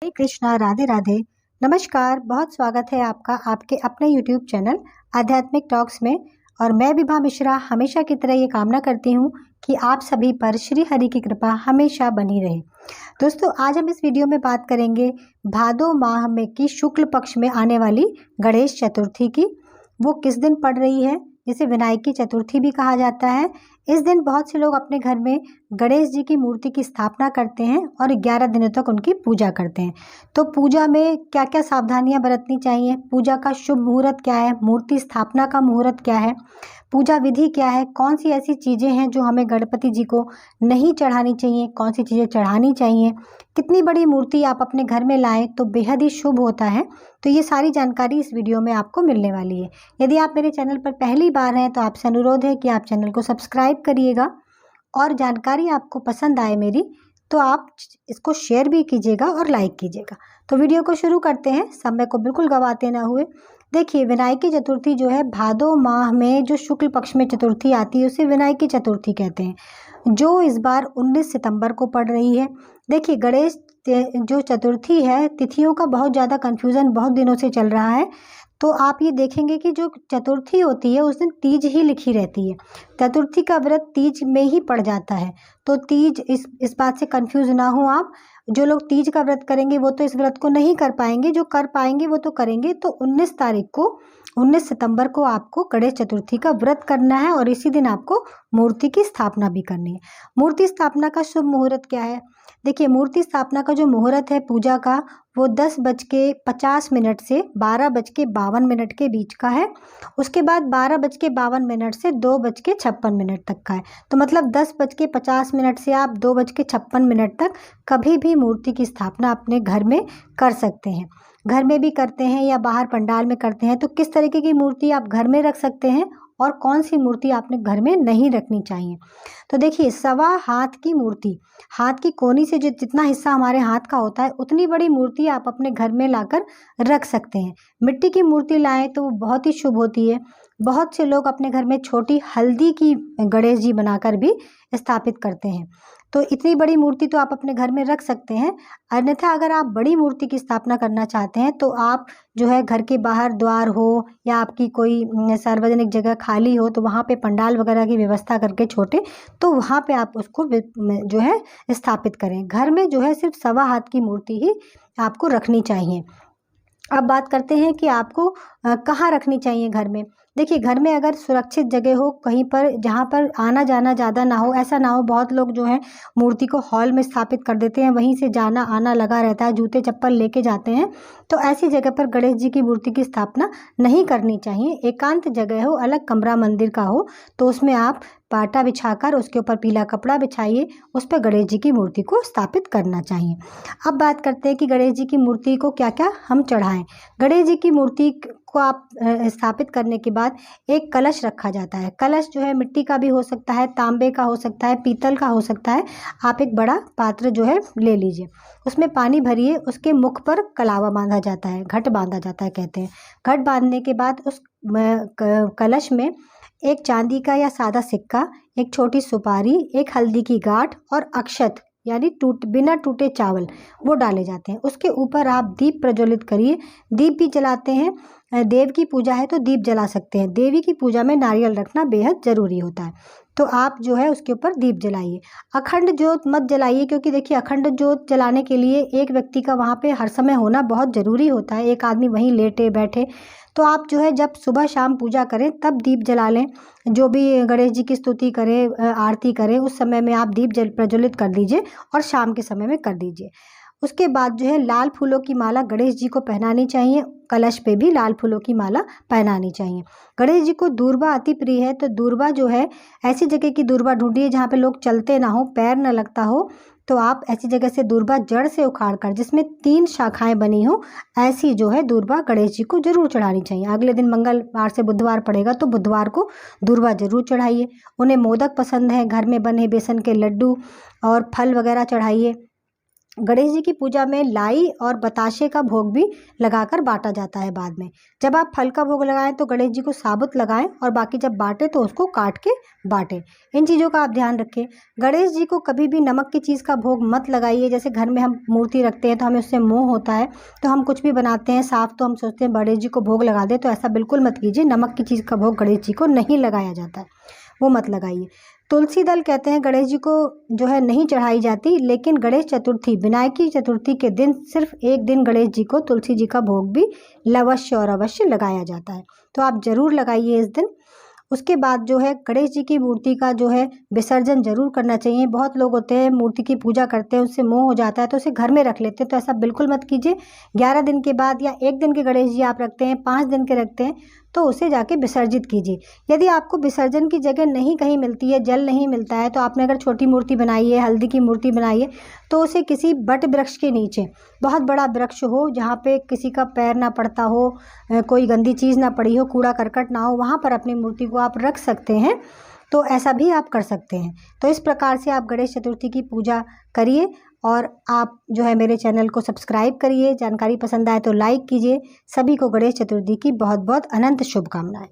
हरे कृष्णा, राधे राधे। नमस्कार, बहुत स्वागत है आपका आपके अपने यूट्यूब चैनल आध्यात्मिक टॉक्स में। और मैं विभा मिश्रा हमेशा की तरह ये कामना करती हूँ कि आप सभी पर श्री हरि की कृपा हमेशा बनी रहे। दोस्तों, आज हम इस वीडियो में बात करेंगे भादो माह में की शुक्ल पक्ष में आने वाली गणेश चतुर्थी की। वो किस दिन पड़ रही है, जिसे विनायकी चतुर्थी भी कहा जाता है। इस दिन बहुत से लोग अपने घर में गणेश जी की मूर्ति की स्थापना करते हैं और 11 दिनों तक उनकी पूजा करते हैं। तो पूजा में क्या क्या सावधानियां बरतनी चाहिए, पूजा का शुभ मुहूर्त क्या है, मूर्ति स्थापना का मुहूर्त क्या है, पूजा विधि क्या है, कौन सी ऐसी चीज़ें हैं जो हमें गणपति जी को नहीं चढ़ानी चाहिए, कौन सी चीज़ें चढ़ानी चाहिए, कितनी बड़ी मूर्ति आप अपने घर में लाएं तो बेहद ही शुभ होता है। तो ये सारी जानकारी इस वीडियो में आपको मिलने वाली है। यदि आप मेरे चैनल पर पहली बार हैं तो आपसे अनुरोध है कि आप चैनल को सब्सक्राइब करिएगा और जानकारी आपको पसंद आए मेरी तो आप इसको शेयर भी कीजिएगा और लाइक कीजिएगा। तो वीडियो को शुरू करते हैं, समय को बिल्कुल गंवाते ना हुए। देखिए, विनायकी चतुर्थी जो है भादो माह में जो शुक्ल पक्ष में चतुर्थी आती है उसे विनायकी चतुर्थी कहते हैं, जो इस बार 19 सितंबर को पड़ रही है। देखिए, गणेश जो चतुर्थी है, तिथियों का बहुत ज़्यादा कन्फ्यूज़न बहुत दिनों से चल रहा है। तो आप ये देखेंगे कि जो चतुर्थी होती है उस दिन तीज ही लिखी रहती है। चतुर्थी का व्रत तीज में ही पड़ जाता है। तो तीज, इस बात से कंफ्यूज ना हो आप। जो लोग तीज का व्रत करेंगे वो तो इस व्रत को नहीं कर पाएंगे, जो कर पाएंगे वो तो करेंगे। तो 19 सितंबर को आपको गणेश चतुर्थी का व्रत करना है और इसी दिन आपको मूर्ति की स्थापना भी करनी है। मूर्ति स्थापना का शुभ मुहूर्त क्या है? देखिए, मूर्ति स्थापना का जो मुहूर्त है पूजा का, वो 10:50 से 12:52 के बीच का है। उसके बाद 12:52 से 2:56 तक का है। तो मतलब 10:50 से आप 2:56 तक कभी भी मूर्ति की स्थापना अपने घर में कर सकते हैं। घर में भी करते हैं या बाहर पंडाल में करते हैं, तो किस तरीके की मूर्ति आप घर में रख सकते हैं और कौन सी मूर्ति आपने घर में नहीं रखनी चाहिए। तो देखिए, 1.25 हाथ की मूर्ति, हाथ की कोनी से जितना हिस्सा हमारे हाथ का होता है उतनी बड़ी मूर्ति आप अपने घर में लाकर रख सकते हैं। मिट्टी की मूर्ति लाएं तो वो बहुत ही शुभ होती है। बहुत से लोग अपने घर में छोटी हल्दी की गणेश जी बनाकर भी स्थापित करते हैं। तो इतनी बड़ी मूर्ति तो आप अपने घर में रख सकते हैं। अन्यथा अगर आप बड़ी मूर्ति की स्थापना करना चाहते हैं तो आप जो है घर के बाहर द्वार हो या आपकी कोई सार्वजनिक जगह खाली हो तो वहाँ पे पंडाल वगैरह की व्यवस्था करके छोटे, तो वहाँ पे आप उसको जो है स्थापित करें। घर में जो है सिर्फ 1.25 हाथ की मूर्ति ही आपको रखनी चाहिए। अब बात करते हैं कि आपको कहाँ रखनी चाहिए घर में। देखिए, घर में अगर सुरक्षित जगह हो, कहीं पर जहाँ पर आना जाना ज़्यादा ना हो, ऐसा ना हो बहुत लोग जो है मूर्ति को हॉल में स्थापित कर देते हैं, वहीं से जाना आना लगा रहता है, जूते चप्पल लेके जाते हैं। तो ऐसी जगह पर गणेश जी की मूर्ति की स्थापना नहीं करनी चाहिए। एकांत जगह हो, अलग कमरा मंदिर का हो, तो उसमें आप पाटा बिछाकर उसके ऊपर पीला कपड़ा बिछाइए, उस पर गणेश जी की मूर्ति को स्थापित करना चाहिए। अब बात करते हैं कि गणेश जी की मूर्ति को क्या क्या हम चढ़ाएं। गणेश जी की मूर्ति को आप स्थापित करने के बाद एक कलश रखा जाता है। कलश जो है मिट्टी का भी हो सकता है, तांबे का हो सकता है, पीतल का हो सकता है। आप एक बड़ा पात्र जो है ले लीजिए, उसमें पानी भरिए, उसके मुख पर कलावा बांधा जाता है, घट बांधा जाता है कहते हैं। घट बांधने के बाद उस कलश में एक चांदी का या सादा सिक्का, एक छोटी सुपारी, एक हल्दी की गांठ और अक्षत यानी बिना टूटे चावल वो डाले जाते हैं। उसके ऊपर आप दीप प्रज्वलित करिए। दीप भी जलाते हैं, देव की पूजा है तो दीप जला सकते हैं। देवी की पूजा में नारियल रखना बेहद ज़रूरी होता है, तो आप जो है उसके ऊपर दीप जलाइए। अखंड ज्योत मत जलाइए, क्योंकि देखिए अखंड ज्योत जलाने के लिए एक व्यक्ति का वहाँ पे हर समय होना बहुत ज़रूरी होता है, एक आदमी वहीं लेटे बैठे। तो आप जो है जब सुबह शाम पूजा करें तब दीप जला लें। जो भी गणेश जी की स्तुति करें, आरती करें, उस समय में आप दीप प्रज्वलित कर दीजिए और शाम के समय में कर दीजिए। उसके बाद जो है लाल फूलों की माला गणेश जी को पहनानी चाहिए। कलश पे भी लाल फूलों की माला पहनानी चाहिए। गणेश जी को दूर्वा अति प्रिय है, तो दूर्वा जो है ऐसी जगह की दूर्वा ढूंढिए जहाँ पे लोग चलते ना हो, पैर न लगता हो। तो आप ऐसी जगह से दूर्वा जड़ से उखाड़ कर, जिसमें 3 शाखाएं बनी हो, ऐसी जो है दूर्वा गणेश जी को जरूर चढ़ानी चाहिए। अगले दिन मंगलवार से बुधवार पड़ेगा तो बुधवार को दूर्वा जरूर चढ़ाइए। उन्हें मोदक पसंद है, घर में बने बेसन के लड्डू और फल वगैरह चढ़ाइए। गणेश जी की पूजा में लाई और बताशे का भोग भी लगाकर बांटा जाता है बाद में। जब आप फल का भोग लगाएं तो गणेश जी को साबुत लगाएं और बाकी जब बांटें तो उसको काट के बांटें। इन चीज़ों का आप ध्यान रखें। गणेश जी को कभी भी नमक की चीज़ का भोग मत लगाइए। जैसे घर में हम मूर्ति रखते हैं तो हमें उससे मोह होता है, तो हम कुछ भी बनाते हैं साफ़ तो हम सोचते हैं गणेश जी को भोग लगा दें, तो ऐसा बिल्कुल मत कीजिए। नमक की चीज़ का भोग गणेश जी को नहीं लगाया जाता है, वो मत लगाइए। तुलसी दल कहते हैं गणेश जी को जो है नहीं चढ़ाई जाती, लेकिन गणेश चतुर्थी विनायकी चतुर्थी के दिन सिर्फ एक दिन गणेश जी को तुलसी जी का भोग भी अवश्य और अवश्य लगाया जाता है, तो आप ज़रूर लगाइए इस दिन। उसके बाद जो है गणेश जी की मूर्ति का जो है विसर्जन ज़रूर करना चाहिए। बहुत लोग होते हैं मूर्ति की पूजा करते हैं, उससे मोह हो जाता है तो उसे घर में रख लेते हैं, तो ऐसा बिल्कुल मत कीजिए। 11 दिन के बाद या 1 दिन के गणेश जी आप रखते हैं, 5 दिन के रखते हैं, तो उसे जाके विसर्जित कीजिए। यदि आपको विसर्जन की जगह नहीं कहीं मिलती है, जल नहीं मिलता है, तो आपने अगर छोटी मूर्ति बनाई है, हल्दी की मूर्ति बनाई है, तो उसे किसी बट वृक्ष के नीचे, बहुत बड़ा वृक्ष हो जहाँ पे किसी का पैर ना पड़ता हो, कोई गंदी चीज़ ना पड़ी हो, कूड़ा करकट ना हो, वहाँ पर अपनी मूर्ति को आप रख सकते हैं। तो ऐसा भी आप कर सकते हैं। तो इस प्रकार से आप गणेश चतुर्थी की पूजा करिए और आप जो है मेरे चैनल को सब्सक्राइब करिए। जानकारी पसंद आए तो लाइक कीजिए। सभी को गणेश चतुर्थी की बहुत बहुत अनंत शुभकामनाएं।